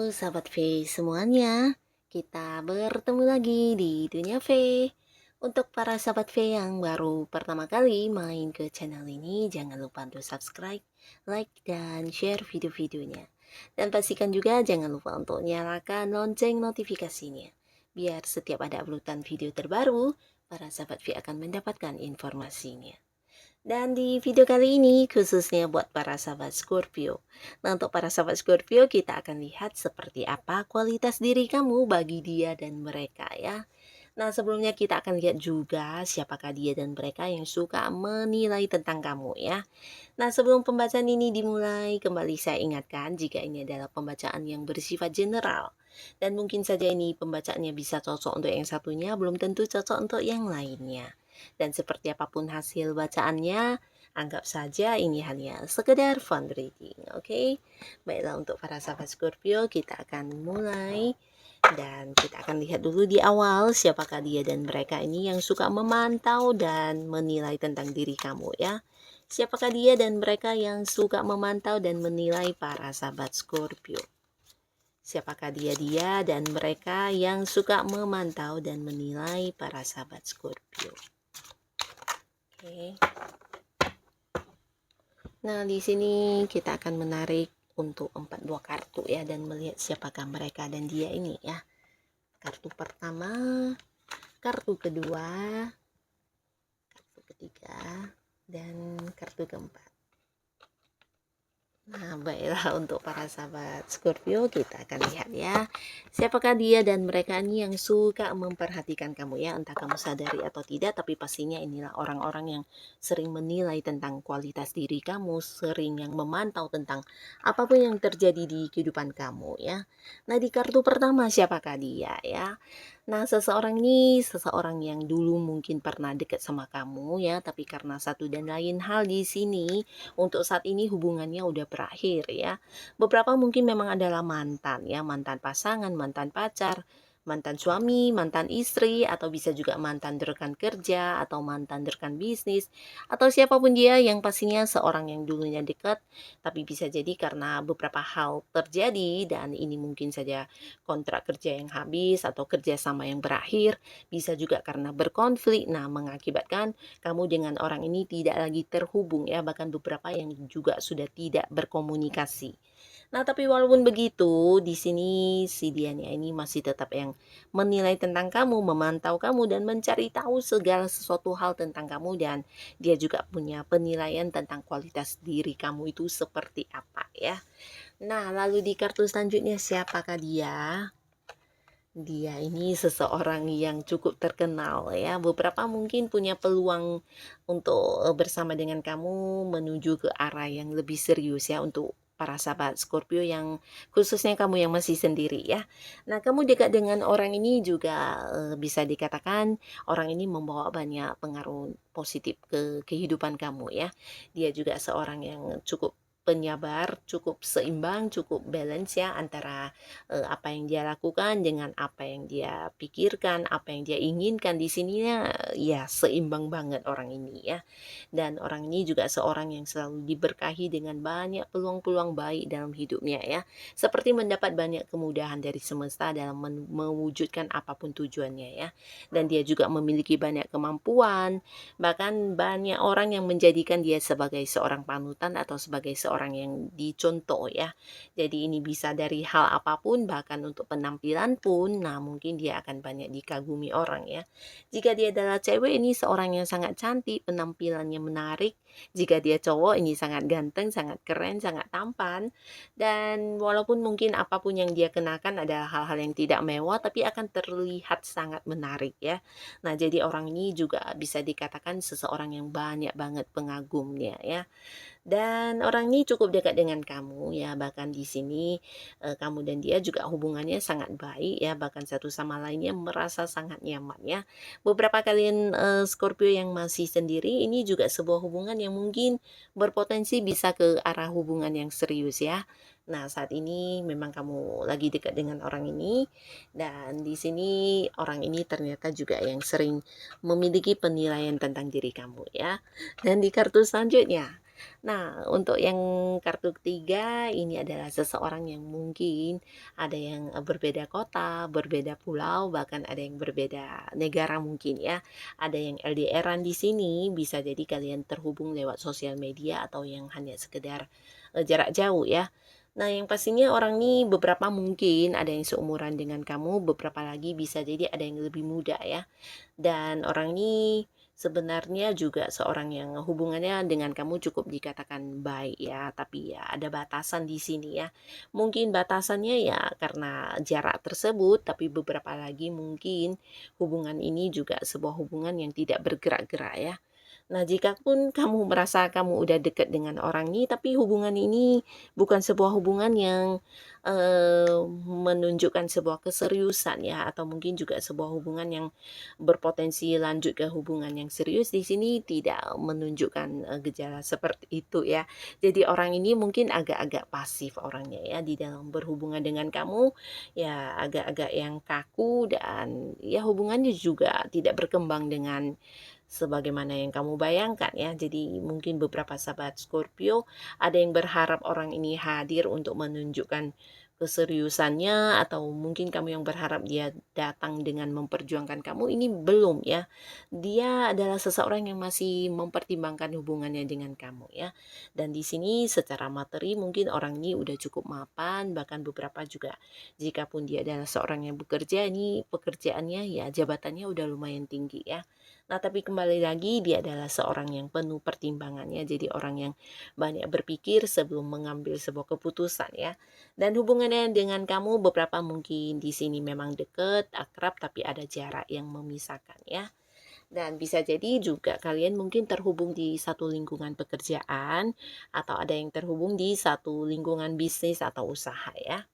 sahabat V semuanya, kita bertemu lagi di Dunia V. Untuk para sahabat V yang baru pertama kali main ke channel ini, jangan lupa untuk subscribe, like, dan share video-videonya. Dan pastikan juga jangan lupa untuk nyalakan lonceng notifikasinya, biar setiap ada uploadan video terbaru, para sahabat V akan mendapatkan informasinya. Dan di video kali ini khususnya buat para sahabat Scorpio. Nah, untuk para sahabat Scorpio kita akan lihat seperti apa kualitas diri kamu bagi dia dan mereka ya. Nah, sebelumnya kita akan lihat juga siapakah dia dan mereka yang suka menilai tentang kamu ya. Nah, sebelum pembacaan ini dimulai, kembali saya ingatkan jika ini adalah pembacaan yang bersifat general. Dan mungkin saja ini pembacaannya bisa cocok untuk yang satunya, belum tentu cocok untuk yang lainnya. Dan seperti apapun hasil bacaannya, anggap saja ini hanya sekedar fun reading, oke? Baiklah, untuk para sahabat Scorpio, kita akan mulai. Dan kita akan lihat dulu di awal siapakah dia dan mereka ini yang suka memantau dan menilai tentang diri kamu ya. Siapakah dia dan mereka yang suka memantau dan menilai para sahabat Scorpio? Siapakah dia dan mereka yang suka memantau dan menilai para sahabat Scorpio? Oke. Nah, di sini kita akan menarik untuk 4 buah kartu ya dan melihat siapakah mereka dan dia ini ya. Kartu pertama, kartu kedua, kartu ketiga, dan kartu keempat. Nah, baiklah, untuk para sahabat Scorpio kita akan lihat ya. Siapakah dia dan mereka ini yang suka memperhatikan kamu ya. Entah kamu sadari atau tidak, tapi pastinya inilah orang-orang yang sering menilai tentang kualitas diri kamu, sering yang memantau tentang apapun yang terjadi di kehidupan kamu ya. Nah, di kartu pertama siapakah dia ya. Nah, seseorang ini seseorang yang dulu mungkin pernah dekat sama kamu ya, tapi karena satu dan lain hal di sini untuk saat ini hubungannya udah berakhir ya. Beberapa mungkin memang adalah mantan ya, mantan pasangan, mantan pacar, mantan suami, mantan istri, atau bisa juga mantan rekan kerja, atau mantan rekan bisnis, atau siapapun dia yang pastinya seorang yang dulunya dekat, tapi bisa jadi karena beberapa hal terjadi dan ini mungkin saja kontrak kerja yang habis atau kerjasama yang berakhir, bisa juga karena berkonflik, nah mengakibatkan kamu dengan orang ini tidak lagi terhubung ya, bahkan beberapa yang juga sudah tidak berkomunikasi. Nah, tapi walaupun begitu, di sini si Diania ini masih tetap yang menilai tentang kamu, memantau kamu dan mencari tahu segala sesuatu hal tentang kamu dan dia juga punya penilaian tentang kualitas diri kamu itu seperti apa ya. Nah, lalu di kartu selanjutnya siapakah dia? Dia ini seseorang yang cukup terkenal ya. Beberapa mungkin punya peluang untuk bersama dengan kamu menuju ke arah yang lebih serius ya untuk para sahabat Scorpio yang khususnya kamu yang masih sendiri ya. Nah, kamu dekat dengan orang ini juga bisa dikatakan orang ini membawa banyak pengaruh positif ke kehidupan kamu ya. Dia juga seorang yang cukup penyabar, cukup seimbang, cukup balance ya antara apa yang dia lakukan dengan apa yang dia pikirkan, apa yang dia inginkan di sininya ya seimbang banget orang ini ya. Dan orang ini juga seorang yang selalu diberkahi dengan banyak peluang-peluang baik dalam hidupnya ya. Seperti mendapat banyak kemudahan dari semesta dalam mewujudkan apapun tujuannya ya. Dan dia juga memiliki banyak kemampuan, bahkan banyak orang yang menjadikan dia sebagai seorang panutan atau sebagai seorang yang dicontoh ya. Jadi ini bisa dari hal apapun, bahkan untuk penampilan pun, nah mungkin dia akan banyak dikagumi orang ya. Jika dia adalah cewek, ini seorang yang sangat cantik, penampilannya menarik. Jika dia cowok, ini sangat ganteng, sangat keren, sangat tampan. Dan walaupun mungkin apapun yang dia kenakan adalah hal-hal yang tidak mewah, tapi akan terlihat sangat menarik ya. Nah, jadi orang ini juga bisa dikatakan seseorang yang banyak banget pengagumnya ya. Dan orang ini cukup dekat dengan kamu ya, bahkan di sini kamu dan dia juga hubungannya sangat baik ya, bahkan satu sama lainnya merasa sangat nyaman ya. Beberapa kalian Scorpio yang masih sendiri ini juga sebuah hubungan yang mungkin berpotensi bisa ke arah hubungan yang serius ya. Nah, saat ini memang kamu lagi dekat dengan orang ini dan di sini orang ini ternyata juga yang sering memiliki penilaian tentang diri kamu ya. Dan di kartu selanjutnya Nah, untuk yang kartu ketiga ini adalah seseorang yang mungkin ada yang berbeda kota, berbeda pulau, bahkan ada yang berbeda negara mungkin ya. Ada yang LDR-an di sini, bisa jadi kalian terhubung lewat sosial media atau yang hanya sekedar jarak jauh ya. Nah, yang pastinya orang ini beberapa mungkin ada yang seumuran dengan kamu, beberapa lagi bisa jadi ada yang lebih muda ya. Dan orang ini sebenarnya juga seorang yang hubungannya dengan kamu cukup dikatakan baik ya, tapi ya ada batasan di sini ya. Mungkin batasannya ya karena jarak tersebut, tapi beberapa lagi mungkin hubungan ini juga sebuah hubungan yang tidak bergerak-gerak ya. Nah, jikapun kamu merasa kamu udah dekat dengan orang ini, tapi hubungan ini bukan sebuah hubungan yang menunjukkan sebuah keseriusan ya, atau mungkin juga sebuah hubungan yang berpotensi lanjut ke hubungan yang serius, di sini tidak menunjukkan gejala seperti itu ya. Jadi orang ini mungkin agak-agak pasif orangnya ya di dalam berhubungan dengan kamu, ya agak-agak yang kaku dan ya hubungannya juga tidak berkembang dengan sebagaimana yang kamu bayangkan ya. Jadi mungkin beberapa sahabat Scorpio ada yang berharap orang ini hadir untuk menunjukkan keseriusannya, atau mungkin kamu yang berharap dia datang dengan memperjuangkan kamu, ini belum ya. Dia adalah seseorang yang masih mempertimbangkan hubungannya dengan kamu ya. Dan di sini secara materi mungkin orang ini udah cukup mapan, bahkan beberapa juga jika pun dia adalah seorang yang bekerja, ini pekerjaannya ya jabatannya udah lumayan tinggi ya. Nah, tapi kembali lagi dia adalah seorang yang penuh pertimbangannya, jadi orang yang banyak berpikir sebelum mengambil sebuah keputusan ya. Dan hubungannya dengan kamu beberapa mungkin di sini memang deket, akrab, tapi ada jarak yang memisahkan ya. Dan bisa jadi juga kalian mungkin terhubung di satu lingkungan pekerjaan atau ada yang terhubung di satu lingkungan bisnis atau usaha ya.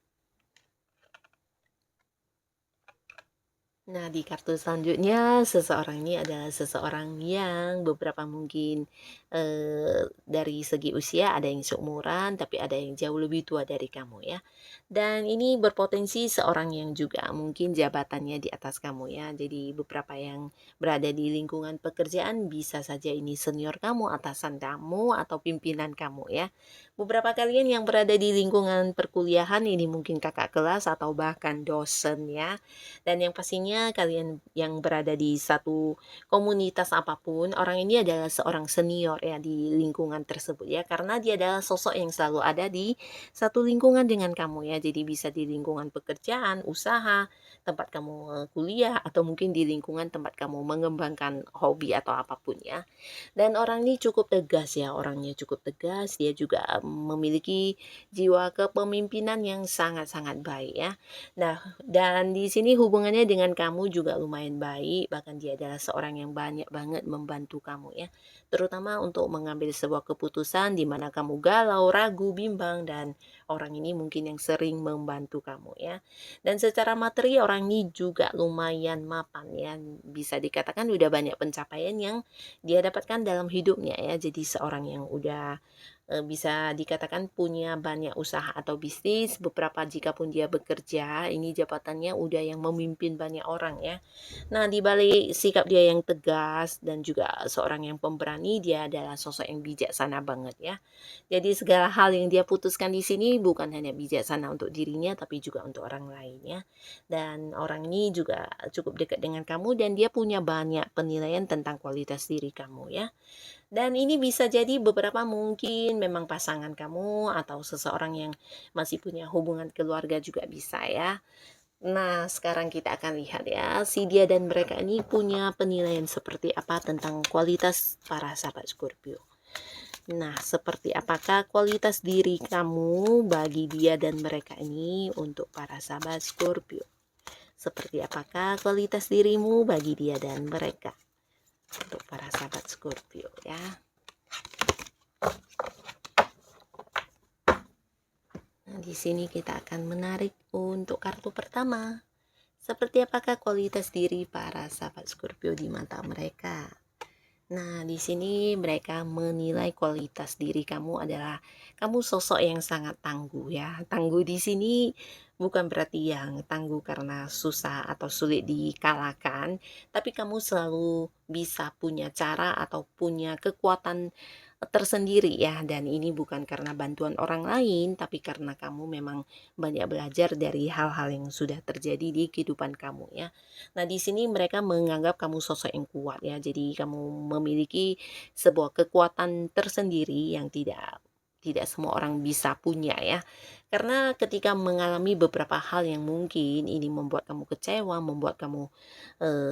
Nah, di kartu selanjutnya, seseorang ini adalah seseorang yang beberapa mungkin dari segi usia ada yang seumuran, tapi ada yang jauh lebih tua dari kamu ya. Dan ini berpotensi seorang yang juga mungkin jabatannya di atas kamu ya. Jadi beberapa yang berada di lingkungan pekerjaan bisa saja ini senior kamu, atasan kamu, atau pimpinan kamu ya. Beberapa kalian yang berada di lingkungan perkuliahan ini mungkin kakak kelas atau bahkan dosen ya. Dan yang pastinya kalian yang berada di satu komunitas apapun, orang ini adalah seorang senior ya di lingkungan tersebut ya, karena dia adalah sosok yang selalu ada di satu lingkungan dengan kamu ya. Jadi bisa di lingkungan pekerjaan, usaha, tempat kamu kuliah, atau mungkin di lingkungan tempat kamu mengembangkan hobi atau apapun ya. Dan orang ini cukup tegas ya, orangnya cukup tegas, dia juga memiliki jiwa kepemimpinan yang sangat-sangat baik ya. Nah, dan di sini hubungannya dengan kamu juga lumayan baik, bahkan dia adalah seorang yang banyak banget membantu kamu ya. Terutama untuk mengambil sebuah keputusan di mana kamu galau, ragu, bimbang, dan orang ini mungkin yang sering membantu kamu ya. Dan secara materi orang ini juga lumayan mapan ya, bisa dikatakan udah banyak pencapaian yang dia dapatkan dalam hidupnya ya. Jadi seorang yang udah bisa dikatakan punya banyak usaha atau bisnis, beberapa jika pun dia bekerja, ini jabatannya udah yang memimpin banyak orang ya. Nah, di balik sikap dia yang tegas dan juga seorang yang pemberani, dia adalah sosok yang bijaksana banget ya. Jadi segala hal yang dia putuskan di sini bukan hanya bijaksana untuk dirinya, tapi juga untuk orang lain ya. Dan orang ini juga cukup dekat dengan kamu dan dia punya banyak penilaian tentang kualitas diri kamu ya. Dan ini bisa jadi beberapa mungkin memang pasangan kamu atau seseorang yang masih punya hubungan keluarga juga bisa ya. Nah, sekarang kita akan lihat ya, si dia dan mereka ini punya penilaian seperti apa tentang kualitas para sahabat Scorpio. Nah, seperti apakah kualitas diri kamu bagi dia dan mereka ini untuk para sahabat Scorpio? Seperti apakah kualitas dirimu bagi dia dan mereka untuk para sahabat Scorpio ya? Nah, di sini kita akan menarik untuk kartu pertama. Seperti apakah kualitas diri para sahabat Scorpio di mata mereka? Nah, di sini mereka menilai kualitas diri kamu adalah kamu sosok yang sangat tangguh ya. Tangguh di sini bukan berarti yang tangguh karena susah atau sulit dikalahkan, tapi kamu selalu bisa punya cara atau punya kekuatan tersendiri ya, dan ini bukan karena bantuan orang lain, tapi karena kamu memang banyak belajar dari hal-hal yang sudah terjadi di kehidupan kamu ya. Nah, di sini mereka menganggap kamu sosok yang kuat ya, jadi kamu memiliki sebuah kekuatan tersendiri yang tidak tidak semua orang bisa punya ya. Karena ketika mengalami beberapa hal yang mungkin ini membuat kamu kecewa, membuat kamu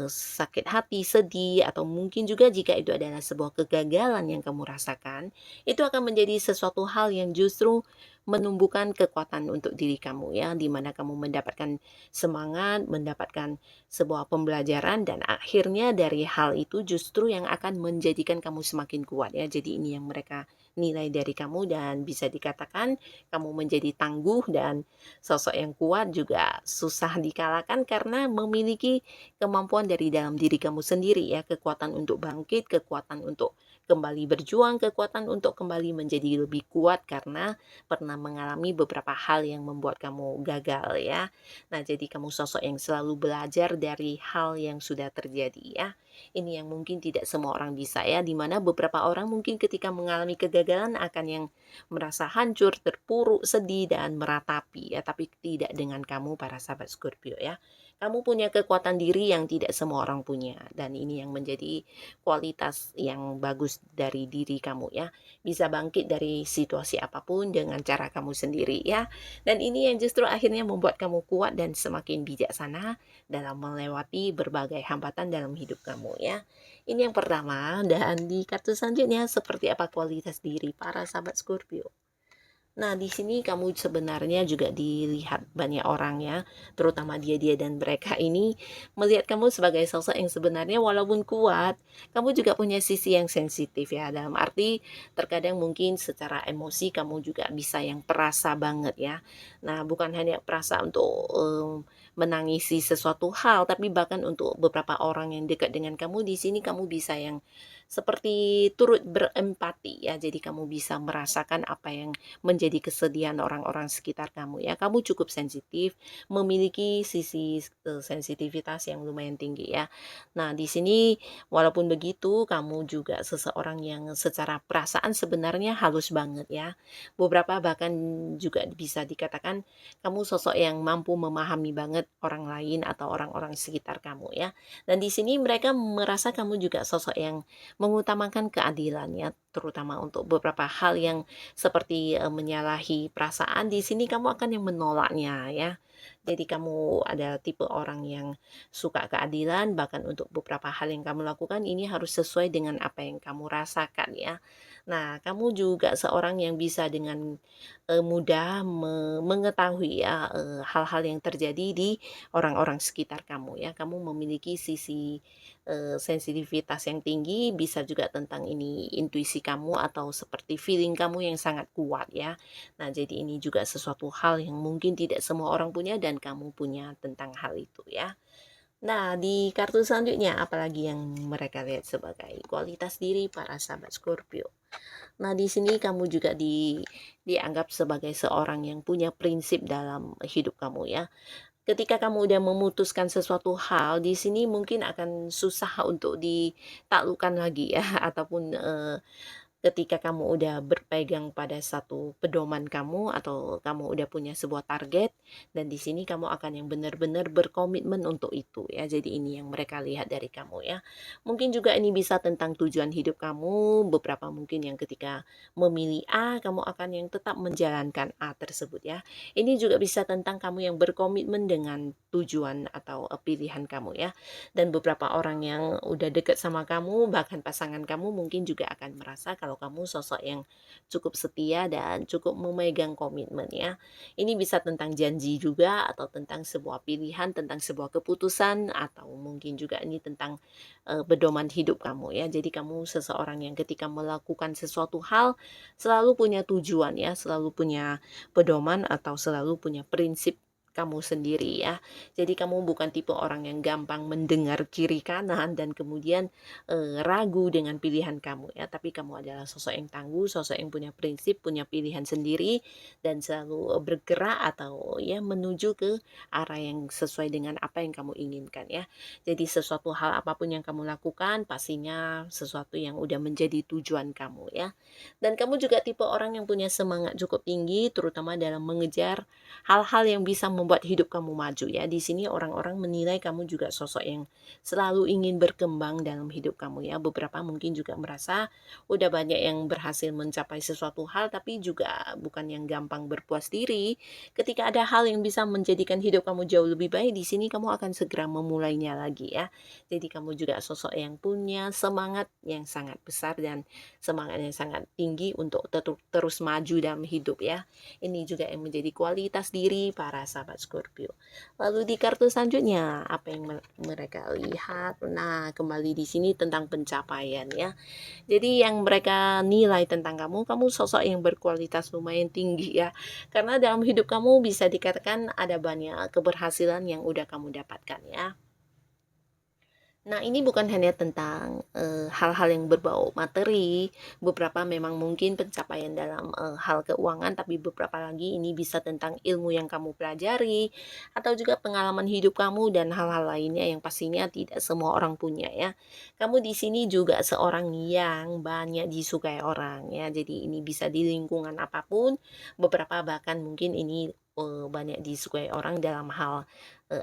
sakit hati, sedih, atau mungkin juga jika itu adalah sebuah kegagalan yang kamu rasakan, itu akan menjadi sesuatu hal yang justru menumbuhkan kekuatan untuk diri kamu ya, di mana kamu mendapatkan semangat, mendapatkan sebuah pembelajaran dan akhirnya dari hal itu justru yang akan menjadikan kamu semakin kuat ya. Jadi ini yang mereka nilai dari kamu dan bisa dikatakan kamu menjadi tangguh dan sosok yang kuat juga susah dikalahkan karena memiliki kemampuan dari dalam diri kamu sendiri ya, kekuatan untuk bangkit, kekuatan untuk kembali berjuang, kekuatan untuk kembali menjadi lebih kuat karena pernah mengalami beberapa hal yang membuat kamu gagal ya. Nah, jadi kamu sosok yang selalu belajar dari hal yang sudah terjadi ya. Ini yang mungkin tidak semua orang bisa ya, dimana beberapa orang mungkin ketika mengalami kegagalan akan yang merasa hancur, terpuruk, sedih, dan meratapi ya, tapi tidak dengan kamu para sahabat Scorpio ya. Kamu punya kekuatan diri yang tidak semua orang punya dan ini yang menjadi kualitas yang bagus dari diri kamu ya. Bisa bangkit dari situasi apapun dengan cara kamu sendiri ya. Dan ini yang justru akhirnya membuat kamu kuat dan semakin bijaksana dalam melewati berbagai hambatan dalam hidup kamu ya. Ini yang pertama dan di kartu selanjutnya seperti apa kualitas diri para sahabat Scorpio. Nah, di sini kamu sebenarnya juga dilihat banyak orang ya, terutama dia-dia dan mereka ini melihat kamu sebagai sosok yang sebenarnya walaupun kuat, kamu juga punya sisi yang sensitif ya. Dalam arti terkadang mungkin secara emosi kamu juga bisa yang perasa banget ya. Nah, bukan hanya perasa untuk menangisi sesuatu hal, tapi bahkan untuk beberapa orang yang dekat dengan kamu di sini kamu bisa yang seperti turut berempati ya. Jadi kamu bisa merasakan apa yang menjadi kesedihan orang-orang sekitar kamu ya. Kamu cukup sensitif, memiliki sisi sensitivitas yang lumayan tinggi ya. Nah, di sini walaupun begitu kamu juga seseorang yang secara perasaan sebenarnya halus banget ya. Beberapa bahkan juga bisa dikatakan kamu sosok yang mampu memahami banget orang lain atau orang-orang sekitar kamu ya. Dan di sini mereka merasa kamu juga sosok yang mengutamakan keadilan ya, terutama untuk beberapa hal yang seperti, menyalahi perasaan, di sini kamu akan yang menolaknya ya. Jadi kamu ada tipe orang yang suka keadilan, bahkan untuk beberapa hal yang kamu lakukan ini harus sesuai dengan apa yang kamu rasakan ya. Nah, kamu juga seorang yang bisa dengan, mudah mengetahui ya, hal-hal yang terjadi di orang-orang sekitar kamu ya. Kamu memiliki sisi, sensitivitas yang tinggi, bisa juga tentang ini intuisi kamu atau seperti feeling kamu yang sangat kuat ya. Nah, jadi ini juga sesuatu hal yang mungkin tidak semua orang punya dan kamu punya tentang hal itu ya. Nah, di kartu selanjutnya apalagi yang mereka lihat sebagai kualitas diri para sahabat Scorpio. Nah, di sini kamu juga dianggap sebagai seorang yang punya prinsip dalam hidup kamu ya. Ketika kamu udah memutuskan sesuatu hal, di sini mungkin akan susah untuk ditaklukkan lagi ya ataupun ketika kamu udah berpegang pada satu pedoman kamu atau kamu udah punya sebuah target dan di sini kamu akan yang benar-benar berkomitmen untuk itu ya. Jadi ini yang mereka lihat dari kamu ya. Mungkin juga ini bisa tentang tujuan hidup kamu, beberapa mungkin yang ketika memilih A, kamu akan yang tetap menjalankan A tersebut ya. Ini juga bisa tentang kamu yang berkomitmen dengan tujuan atau pilihan kamu ya. Dan beberapa orang yang udah deket sama kamu, bahkan pasangan kamu mungkin juga akan merasa kalau kamu sosok yang cukup setia dan cukup memegang komitmen ya. Ini bisa tentang janji juga atau tentang sebuah pilihan, tentang sebuah keputusan atau mungkin juga ini tentang pedoman hidup kamu ya. Jadi kamu seseorang yang ketika melakukan sesuatu hal selalu punya tujuan ya, selalu punya pedoman atau selalu punya prinsip kamu sendiri ya. Jadi kamu bukan tipe orang yang gampang mendengar kiri kanan dan kemudian ragu dengan pilihan kamu ya, tapi kamu adalah sosok yang tangguh, sosok yang punya prinsip, punya pilihan sendiri dan selalu bergerak atau ya menuju ke arah yang sesuai dengan apa yang kamu inginkan ya. Jadi sesuatu hal apapun yang kamu lakukan pastinya sesuatu yang udah menjadi tujuan kamu ya. Dan kamu juga tipe orang yang punya semangat cukup tinggi terutama dalam mengejar hal-hal yang bisa membuat hidup kamu maju ya. Di sini orang-orang menilai kamu juga sosok yang selalu ingin berkembang dalam hidup kamu ya. Beberapa mungkin juga merasa udah banyak yang berhasil mencapai sesuatu hal tapi juga bukan yang gampang berpuas diri. Ketika ada hal yang bisa menjadikan hidup kamu jauh lebih baik, di sini kamu akan segera memulainya lagi ya. Jadi kamu juga sosok yang punya semangat yang sangat besar dan semangat yang sangat tinggi untuk terus maju dalam hidup ya. Ini juga yang menjadi kualitas diri para sahabat Scorpio. Lalu di kartu selanjutnya, apa yang mereka lihat? Nah, kembali di sini tentang pencapaian ya. Jadi yang mereka nilai tentang kamu, kamu sosok yang berkualitas lumayan tinggi ya. Karena dalam hidup kamu bisa dikatakan ada banyak keberhasilan yang udah kamu dapatkan ya. Nah, ini bukan hanya tentang hal-hal yang berbau materi, beberapa memang mungkin pencapaian dalam hal keuangan, tapi beberapa lagi ini bisa tentang ilmu yang kamu pelajari, atau juga pengalaman hidup kamu dan hal-hal lainnya yang pastinya tidak semua orang punya ya. Kamu di sini juga seorang yang banyak disukai orang ya, jadi ini bisa di lingkungan apapun, beberapa bahkan mungkin ini banyak disukai orang dalam hal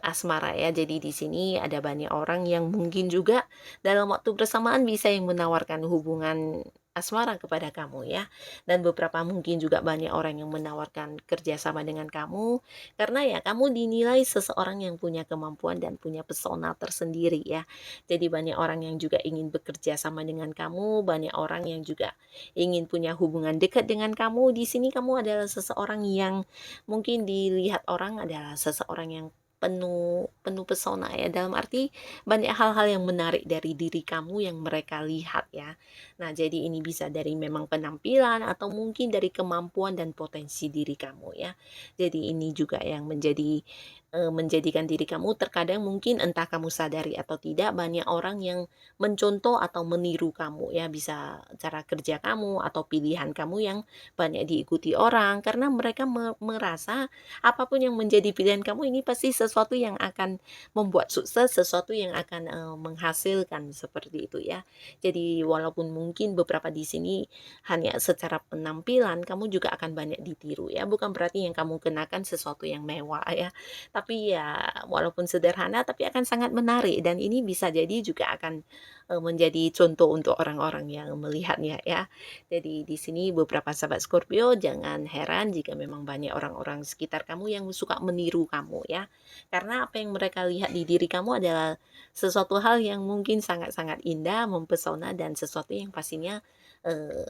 asmara ya. Jadi di sini ada banyak orang yang mungkin juga dalam waktu bersamaan bisa yang menawarkan hubungan asmara kepada kamu ya. Dan beberapa mungkin juga banyak orang yang menawarkan kerjasama dengan kamu karena ya kamu dinilai seseorang yang punya kemampuan dan punya pesona tersendiri ya. Jadi banyak orang yang juga ingin bekerja sama dengan kamu, banyak orang yang juga ingin punya hubungan dekat dengan kamu. Di sini kamu adalah seseorang yang mungkin dilihat orang adalah seseorang yang penuh penuh pesona ya, dalam arti banyak hal-hal yang menarik dari diri kamu yang mereka lihat ya. Nah, jadi ini bisa dari memang penampilan atau mungkin dari kemampuan dan potensi diri kamu ya. Jadi ini juga yang menjadikan diri kamu terkadang mungkin entah kamu sadari atau tidak banyak orang yang mencontoh atau meniru kamu ya, bisa cara kerja kamu atau pilihan kamu yang banyak diikuti orang karena mereka merasa apapun yang menjadi pilihan kamu ini pasti sesuatu yang akan membuat sukses, sesuatu yang akan menghasilkan seperti itu ya. Jadi walaupun mungkin beberapa di sini hanya secara penampilan kamu juga akan banyak ditiru ya. Bukan berarti yang kamu kenakan sesuatu yang mewah ya. Tapi ya walaupun sederhana tapi akan sangat menarik dan ini bisa jadi juga akan menjadi contoh untuk orang-orang yang melihatnya ya. Jadi di sini beberapa sahabat Scorpio jangan heran jika memang banyak orang-orang sekitar kamu yang suka meniru kamu ya. Karena apa yang mereka lihat di diri kamu adalah sesuatu hal yang mungkin sangat-sangat indah, mempesona dan sesuatu yang pastinya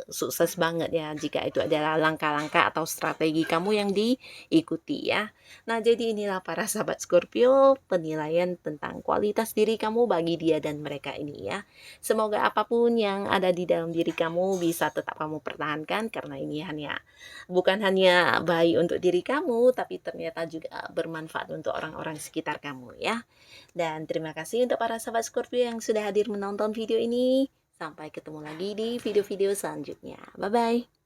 sukses banget ya jika itu adalah langkah-langkah atau strategi kamu yang diikuti ya. Nah, jadi inilah para sahabat Scorpio penilaian tentang kualitas diri kamu bagi dia dan mereka ini ya. Semoga apapun yang ada di dalam diri kamu bisa tetap kamu pertahankan karena ini bukan hanya baik untuk diri kamu tapi ternyata juga bermanfaat untuk orang-orang sekitar kamu ya. Dan terima kasih untuk para sahabat Scorpio yang sudah hadir menonton video ini. Sampai ketemu lagi di video-video selanjutnya. Bye bye.